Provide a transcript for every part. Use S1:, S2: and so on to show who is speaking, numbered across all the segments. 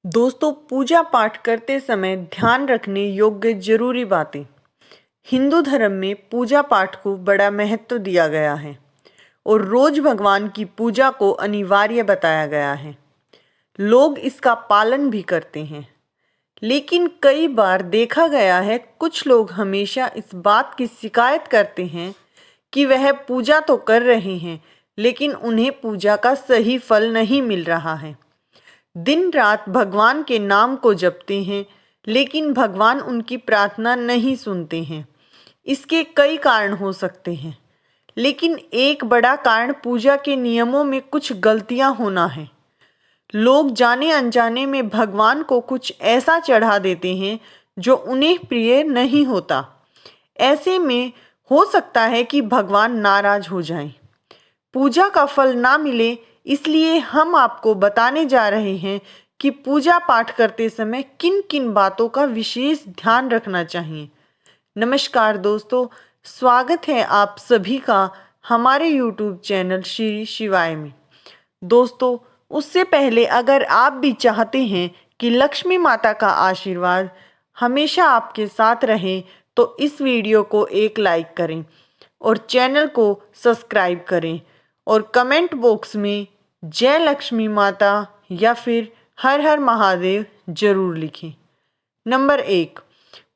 S1: दोस्तों, पूजा पाठ करते समय ध्यान रखने योग्य जरूरी बातें। हिंदू धर्म में पूजा पाठ को बड़ा महत्व दिया गया है और रोज भगवान की पूजा को अनिवार्य बताया गया है। लोग इसका पालन भी करते हैं, लेकिन कई बार देखा गया है कुछ लोग हमेशा इस बात की शिकायत करते हैं कि वह पूजा तो कर रहे हैं, लेकिन उन्हें पूजा का सही फल नहीं मिल रहा है। दिन रात भगवान के नाम को जपते हैं, लेकिन भगवान उनकी प्रार्थना नहीं सुनते हैं। इसके कई कारण हो सकते हैं, लेकिन एक बड़ा कारण पूजा के नियमों में कुछ गलतियां होना है। लोग जाने अनजाने में भगवान को कुछ ऐसा चढ़ा देते हैं जो उन्हें प्रिय नहीं होता। ऐसे में हो सकता है कि भगवान नाराज हो जाएं, पूजा का फल ना मिले। इसलिए हम आपको बताने जा रहे हैं कि पूजा पाठ करते समय किन किन बातों का विशेष ध्यान रखना चाहिए। नमस्कार दोस्तों, स्वागत है आप सभी का हमारे YouTube चैनल श्री शिवाय में। दोस्तों, उससे पहले अगर आप भी चाहते हैं कि लक्ष्मी माता का आशीर्वाद हमेशा आपके साथ रहे, तो इस वीडियो को एक लाइक करें और चैनल को सब्सक्राइब करें और कमेंट बॉक्स में जय लक्ष्मी माता या फिर हर हर महादेव जरूर लिखें। नंबर 1,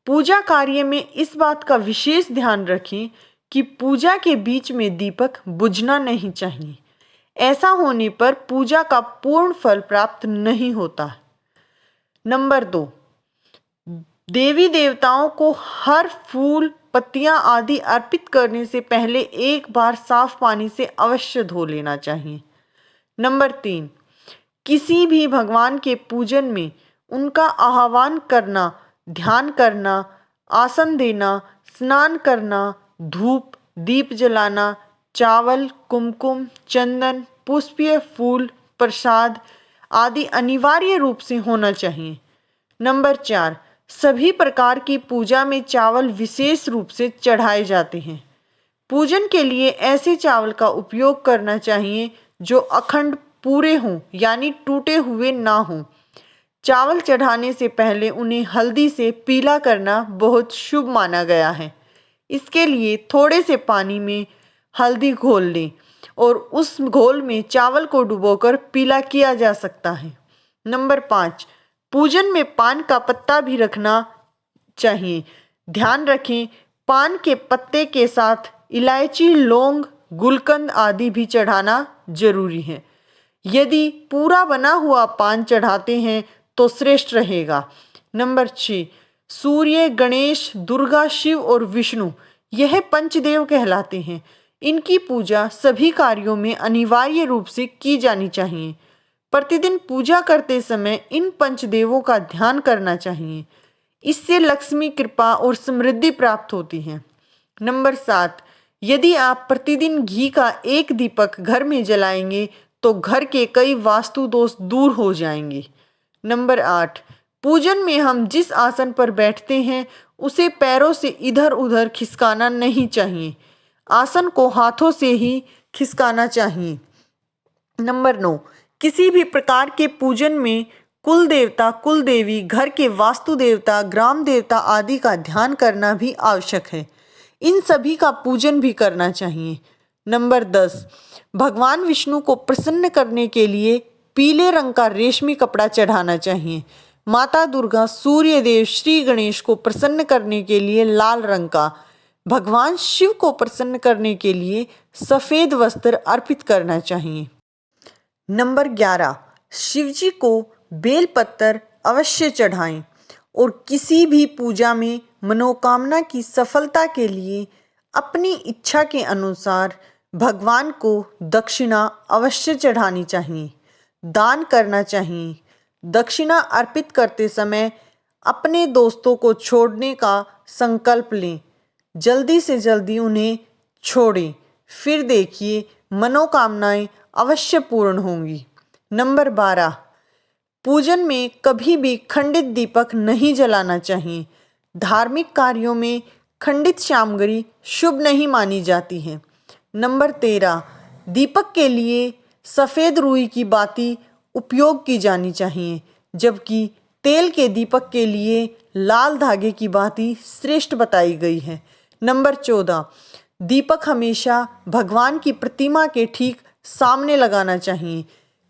S1: पूजा कार्य में इस बात का विशेष ध्यान रखें कि पूजा के बीच में दीपक बुझना नहीं चाहिए। ऐसा होने पर पूजा का पूर्ण फल प्राप्त नहीं होता। नंबर 2, देवी देवताओं को हर फूल पत्तियां आदि अर्पित करने से पहले एक बार साफ पानी से अवश्य धो लेना चाहिए। नंबर 3, किसी भी भगवान के पूजन में उनका आह्वान करना, ध्यान करना, आसन देना, स्नान करना, धूप दीप जलाना, चावल, कुमकुम, चंदन, पुष्पीय फूल, प्रसाद आदि अनिवार्य रूप से होना चाहिए। नंबर 4, सभी प्रकार की पूजा में चावल विशेष रूप से चढ़ाए जाते हैं। पूजन के लिए ऐसे चावल का उपयोग करना चाहिए जो अखंड पूरे हों, यानी टूटे हुए ना हों। चावल चढ़ाने से पहले उन्हें हल्दी से पीला करना बहुत शुभ माना गया है। इसके लिए थोड़े से पानी में हल्दी घोल लें और उस घोल में चावल को डुबोकर पीला किया जा सकता है। नंबर 5, पूजन में पान का पत्ता भी रखना चाहिए। ध्यान रखें, पान के पत्ते के साथ इलायची, लौंग, गुलकंद आदि भी चढ़ाना जरूरी है। यदि पूरा बना हुआ पान चढ़ाते हैं तो श्रेष्ठ रहेगा। नंबर 6, सूर्य, गणेश, दुर्गा, शिव और विष्णु यह पंचदेव कहलाते हैं। इनकी पूजा सभी कार्यों में अनिवार्य रूप से की जानी चाहिए। प्रतिदिन पूजा करते समय इन पंचदेवों का ध्यान करना चाहिए। इससे लक्ष्मी कृपा और समृद्धि प्राप्त होती है। नंबर 7, यदि आप प्रतिदिन घी का एक दीपक घर में जलाएंगे तो घर के कई वास्तु दोष दूर हो जाएंगे। नंबर 8, पूजन में हम जिस आसन पर बैठते हैं उसे पैरों से इधर उधर खिसकाना नहीं चाहिए। आसन को हाथों से ही खिसकाना चाहिए। नंबर 9, किसी भी प्रकार के पूजन में कुल देवता, कुल देवी, घर के वास्तु देवता, ग्राम देवता आदि का ध्यान करना भी आवश्यक है। इन सभी का पूजन भी करना चाहिए। नंबर 10, भगवान विष्णु को प्रसन्न करने के लिए पीले रंग का रेशमी कपड़ा चढ़ाना चाहिए। माता दुर्गा, सूर्य देव, श्री गणेश को प्रसन्न करने के लिए लाल रंग का, भगवान शिव को प्रसन्न करने के लिए सफेद वस्त्र अर्पित करना चाहिए। नंबर 11, शिवजी को बेलपत्र अवश्य चढ़ाएं और किसी भी पूजा में मनोकामना की सफलता के लिए अपनी इच्छा के अनुसार भगवान को दक्षिणा अवश्य चढ़ानी चाहिए, दान करना चाहिए। दक्षिणा अर्पित करते समय अपने दोस्तों को छोड़ने का संकल्प लें, जल्दी से जल्दी उन्हें छोड़ें, फिर देखिए मनोकामनाएं अवश्य पूर्ण होंगी। नंबर 12, पूजन में कभी भी खंडित दीपक नहीं जलाना चाहिए। धार्मिक कार्यों में खंडित सामग्री शुभ नहीं मानी जाती है। नंबर 13, दीपक के लिए सफ़ेद रुई की बाती उपयोग की जानी चाहिए। जबकि तेल के दीपक के लिए लाल धागे की बाती श्रेष्ठ बताई गई है। नंबर 14, दीपक हमेशा भगवान की प्रतिमा के ठीक सामने लगाना चाहिए।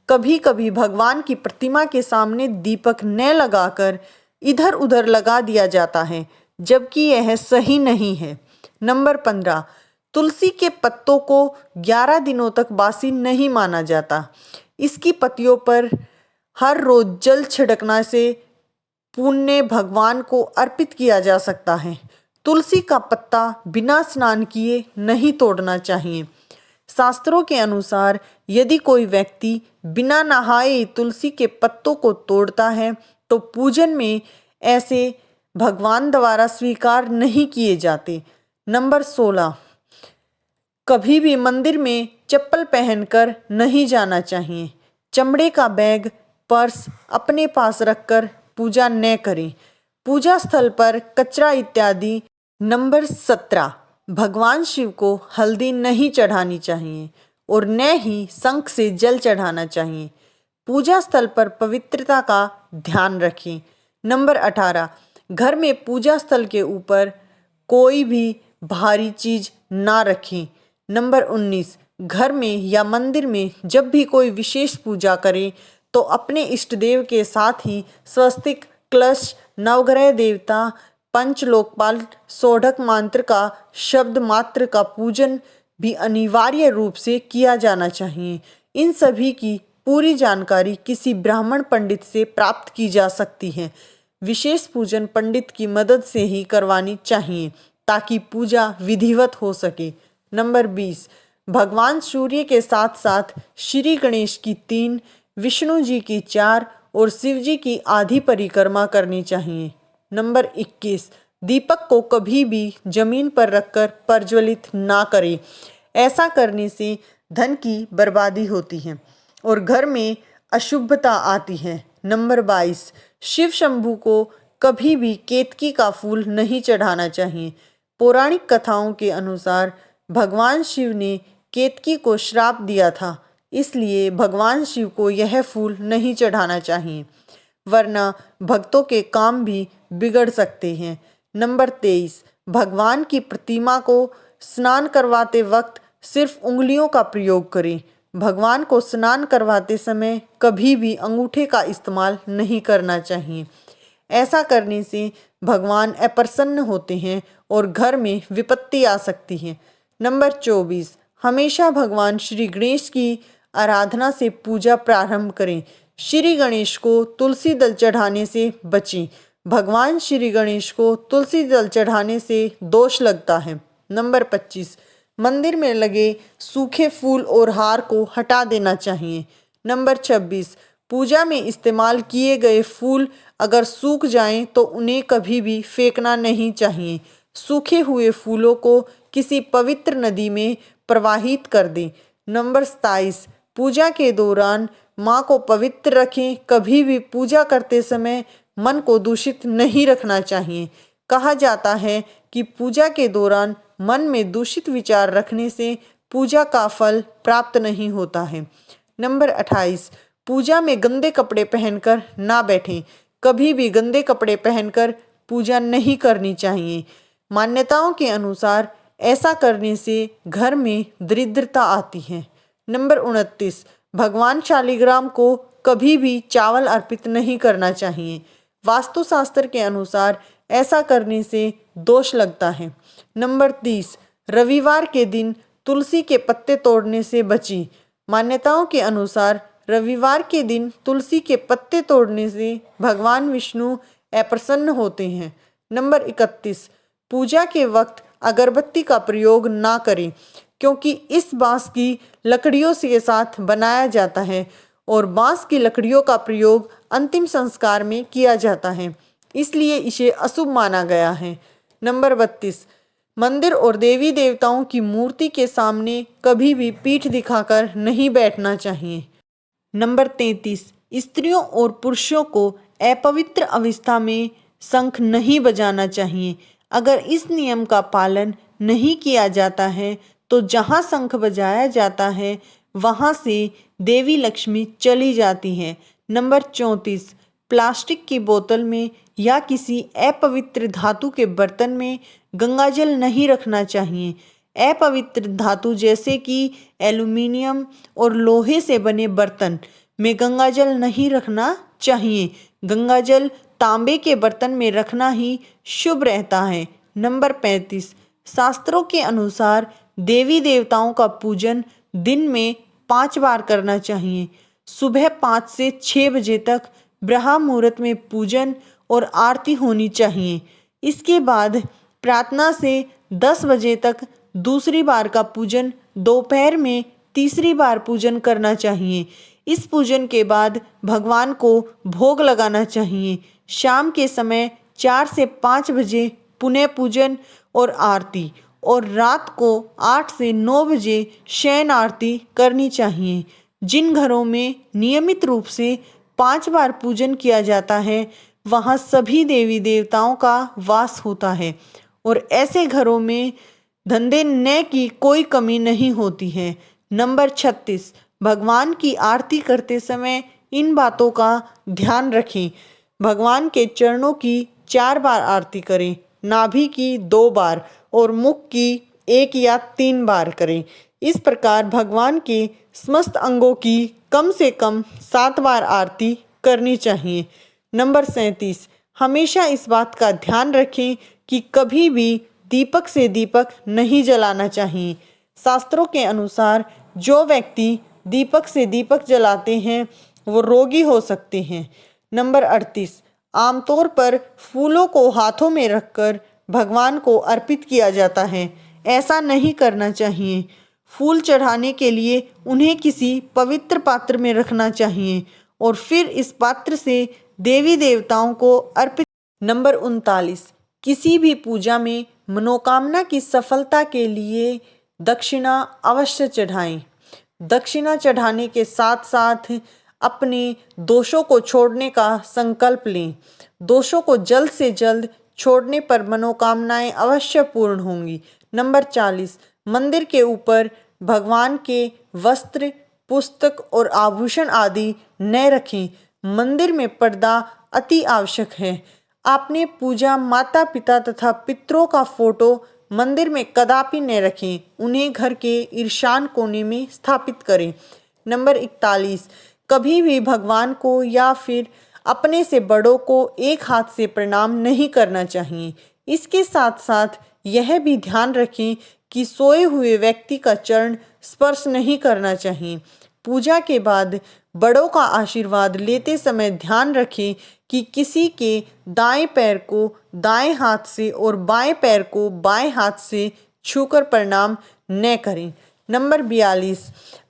S1: कभी कभी भगवान की प्रतिमा के सामने दीपक न लगाकर इधर उधर लगा दिया जाता है, जबकि यह सही नहीं है। नंबर 15, तुलसी के पत्तों को 11 दिनों तक बासी नहीं माना जाता। इसकी पत्तियों पर हर रोज जल छिड़कना से पुण्य भगवान को अर्पित किया जा सकता है। तुलसी का पत्ता बिना स्नान किए नहीं तोड़ना चाहिए। शास्त्रों के अनुसार यदि कोई व्यक्ति बिना नहाए तुलसी के पत्तों को तोड़ता है तो पूजन में ऐसे भगवान द्वारा स्वीकार नहीं किए जाते। नंबर 16, कभी भी मंदिर में चप्पल पहनकर नहीं जाना चाहिए। चमड़े का बैग, पर्स अपने पास रखकर पूजा न करें। पूजा स्थल पर कचरा इत्यादि। नंबर 17, भगवान शिव को हल्दी नहीं चढ़ानी चाहिए और न ही शंख से जल चढ़ाना चाहिए। पूजा स्थल पर पवित्रता का ध्यान रखें। नंबर 18, घर में पूजा स्थल के ऊपर कोई भी भारी चीज ना रखें। नंबर 19, घर में या मंदिर में जब भी कोई विशेष पूजा करे तो अपने इष्ट देव के साथ ही स्वस्तिक, कलश, नवग्रह देवता, पंच लोकपाल, सोढ़क मंत्र का शब्द मात्र का पूजन भी अनिवार्य रूप से किया जाना चाहिए। इन सभी की पूरी जानकारी किसी ब्राह्मण पंडित से प्राप्त की जा सकती है। विशेष पूजन पंडित की मदद से ही करवानी चाहिए ताकि पूजा विधिवत हो सके। नंबर 20, भगवान सूर्य के साथ साथ श्री गणेश की 3, विष्णु जी की 4 और शिव जी की आधी परिक्रमा करनी चाहिए। नंबर 21, दीपक को कभी भी जमीन पर रखकर प्रज्वलित ना करें। ऐसा करने से धन की बर्बादी होती है और घर में अशुभता आती है। नंबर 22, शिव शंभू को कभी भी केतकी का फूल नहीं चढ़ाना चाहिए। पौराणिक कथाओं के अनुसार भगवान शिव ने केतकी को श्राप दिया था, इसलिए भगवान शिव को यह फूल नहीं चढ़ाना चाहिए, वरना भक्तों के काम भी बिगड़ सकते हैं। नंबर 23, भगवान की प्रतिमा को स्नान करवाते वक्त सिर्फ उंगलियों का प्रयोग करें। भगवान को स्नान करवाते समय कभी भी अंगूठे का इस्तेमाल नहीं करना चाहिए। ऐसा करने से भगवान अप्रसन्न होते हैं और घर में विपत्ति आ सकती है। नंबर 24, हमेशा भगवान श्री गणेश की आराधना से पूजा प्रारंभ करें। श्री गणेश को तुलसी दल चढ़ाने से बचें। भगवान श्री गणेश को तुलसी दल चढ़ाने से दोष लगता है। नंबर 25, मंदिर में लगे सूखे फूल और हार को हटा देना चाहिए। नंबर 26, पूजा में इस्तेमाल किए गए फूल अगर सूख जाएं तो उन्हें कभी भी फेंकना नहीं चाहिए। सूखे हुए फूलों को किसी पवित्र नदी में प्रवाहित कर दें। नंबर 27, पूजा के दौरान माँ को पवित्र रखें। कभी भी पूजा करते समय मन को दूषित नहीं रखना चाहिए। कहा जाता है कि पूजा के दौरान मन में दूषित विचार रखने से पूजा का फल प्राप्त नहीं होता है। नंबर 28, पूजा में गंदे कपड़े पहनकर ना बैठें। कभी भी गंदे कपड़े पहनकर पूजा नहीं करनी चाहिए। मान्यताओं के अनुसार ऐसा करने से घर में दरिद्रता आती है। नंबर 29, भगवान शालिग्राम को कभी भी चावल अर्पित नहीं करना चाहिए। वास्तुशास्त्र के अनुसार ऐसा करने से दोष लगता है। नंबर 30, रविवार के दिन तुलसी के पत्ते तोड़ने से बचें। मान्यताओं के अनुसार रविवार के दिन तुलसी के पत्ते तोड़ने से भगवान विष्णु अप्रसन्न होते हैं। नंबर 31, पूजा के वक्त अगरबत्ती का प्रयोग ना करें, क्योंकि इस बांस की लकड़ियों के साथ बनाया जाता है और बांस की लकड़ियों का प्रयोग अंतिम संस्कार में किया जाता है, इसलिए इसे अशुभ माना गया है। नंबर 32, मंदिर और देवी देवताओं की मूर्ति के सामने कभी भी पीठ दिखाकर नहीं बैठना चाहिए। नंबर 33, स्त्रियों और पुरुषों को अपवित्र अवस्था में शंख नहीं बजाना चाहिए। अगर इस नियम का पालन नहीं किया जाता है तो जहाँ शंख बजाया जाता है वहाँ से देवी लक्ष्मी चली जाती है। नंबर 34, प्लास्टिक की बोतल में या किसी अपवित्र धातु के बर्तन में गंगाजल नहीं रखना चाहिए। अपवित्र धातु जैसे कि एल्युमिनियम और लोहे से बने बर्तन में गंगाजल नहीं रखना चाहिए। गंगाजल तांबे के बर्तन में रखना ही शुभ रहता है। नंबर 35, शास्त्रों के अनुसार देवी देवताओं का पूजन दिन में 5 बार करना चाहिए। सुबह 5 से 6 बजे तक ब्रह्म मुहूर्त में पूजन और आरती होनी चाहिए। इसके बाद प्रार्थना से 10 बजे तक दूसरी बार का पूजन, दोपहर में तीसरी बार पूजन करना चाहिए। इस पूजन के बाद भगवान को भोग लगाना चाहिए। शाम के समय 4 से 5 बजे पुनः पूजन और आरती, और रात को 8 से 9 बजे शयन आरती करनी चाहिए। जिन घरों में नियमित रूप से 5 बार पूजन किया जाता है वहाँ सभी देवी देवताओं का वास होता है और ऐसे घरों में धंधे न की कोई कमी नहीं होती है। नंबर 36, भगवान की आरती करते समय इन बातों का ध्यान रखें। भगवान के चरणों की 4 बार आरती करें, नाभि की 2 बार और मुख की 1 या 3 बार करें। इस प्रकार भगवान के समस्त अंगों की कम से कम 7 बार आरती करनी चाहिए। नंबर 37, हमेशा इस बात का ध्यान रखें कि कभी भी दीपक से दीपक नहीं जलाना चाहिए। शास्त्रों के अनुसार जो व्यक्ति दीपक से दीपक जलाते हैं वो रोगी हो सकते हैं। नंबर 38, आमतौर पर फूलों को हाथों में रखकर भगवान को अर्पित किया जाता है। ऐसा नहीं करना चाहिए। फूल चढ़ाने के लिए उन्हें किसी पवित्र पात्र में रखना चाहिए और फिर इस पात्र से देवी देवताओं को अर्पित। नंबर 39, किसी भी पूजा में मनोकामना की सफलता के लिए दक्षिणा अवश्य चढ़ाएं। दक्षिणा चढ़ाने के साथ साथ अपने दोषों को छोड़ने का संकल्प लें। दोषों को जल्द से जल्द छोड़ने पर मनोकामनाएं अवश्य पूर्ण होंगी। नंबर 40, मंदिर के ऊपर भगवान के वस्त्र, पुस्तक और आभूषण आदि न रखें। मंदिर में पर्दा अति आवश्यक है। आपने पूजा माता पिता तथा पितरों का फोटो मंदिर में कदापि न रखें। उन्हें घर के ईशान कोने में स्थापित करें। नंबर 41, कभी भी भगवान को या फिर अपने से बड़ों को एक हाथ से प्रणाम नहीं करना चाहिए। इसके साथ साथ यह भी ध्यान रखें कि सोए हुए व्यक्ति का चरण स्पर्श नहीं करना चाहिए। पूजा के बाद बड़ों का आशीर्वाद लेते समय ध्यान रखें कि किसी के दाएं पैर को दाएं हाथ से और बाएं पैर को बाएं हाथ से छूकर प्रणाम न करें। नंबर 42,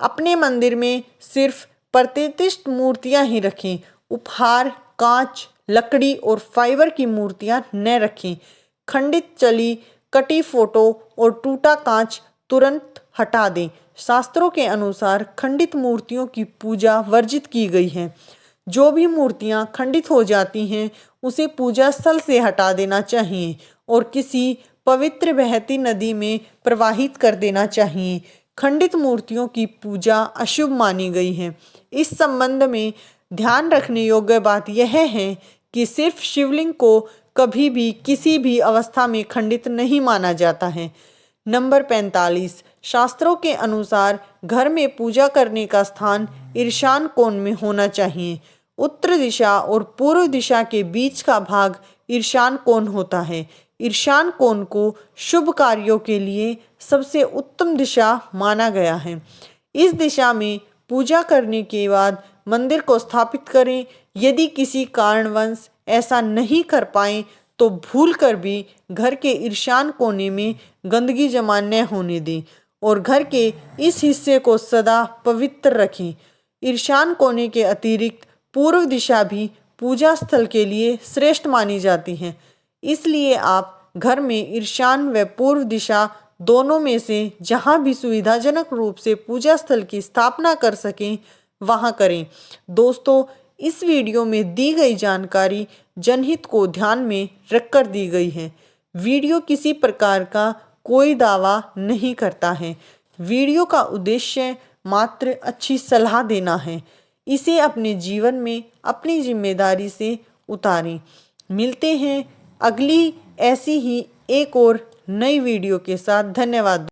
S1: अपने मंदिर में सिर्फ प्रतिष्ठित मूर्तियां ही रखें। उपहार, कांच, लकड़ी और फाइबर की मूर्तियां न रखें। खंडित चली, कटी फोटो और टूटा कांच तुरंत हटा दें। शास्त्रों के अनुसार खंडित मूर्तियों की पूजा वर्जित की गई है। जो भी मूर्तियां खंडित हो जाती हैं उसे पूजा स्थल से हटा देना चाहिए और किसी पवित्र बहती नदी में प्रवाहित कर देना चाहिए। खंडित मूर्तियों की पूजा अशुभ मानी गई है। इस संबंध में ध्यान रखने योग्य बात यह है कि सिर्फ शिवलिंग को कभी भी किसी भी अवस्था में खंडित नहीं माना जाता है। नंबर 45, शास्त्रों के अनुसार घर में पूजा करने का स्थान ईशान कोण में होना चाहिए। उत्तर दिशा और पूर्व दिशा के बीच का भाग ईशान कोण होता है। ईशान कोण को शुभ कार्यों के लिए सबसे उत्तम दिशा माना गया है। इस दिशा में पूजा करने के बाद मंदिर को स्थापित करें। यदि किसी कारणवश ऐसा नहीं कर पाए तो भूल कर भी घर के ईशान कोने में गंदगी जमा न होने दें और घर के इस हिस्से को सदा पवित्र रखें। ईशान कोने के अतिरिक्त पूर्व दिशा भी पूजा स्थल के लिए श्रेष्ठ मानी जाती है। इसलिए आप घर में ईशान व पूर्व दिशा दोनों में से जहां भी सुविधाजनक रूप से पूजा स्थल की स्थापना कर सकें वहां करें। दोस्तों, इस वीडियो में दी गई जानकारी जनहित को ध्यान में रखकर दी गई है। वीडियो किसी प्रकार का कोई दावा नहीं करता है। वीडियो का उद्देश्य मात्र अच्छी सलाह देना है। इसे अपने जीवन में अपनी जिम्मेदारी से उतारें। मिलते हैं अगली ऐसी ही एक और नई वीडियो के साथ। धन्यवाद।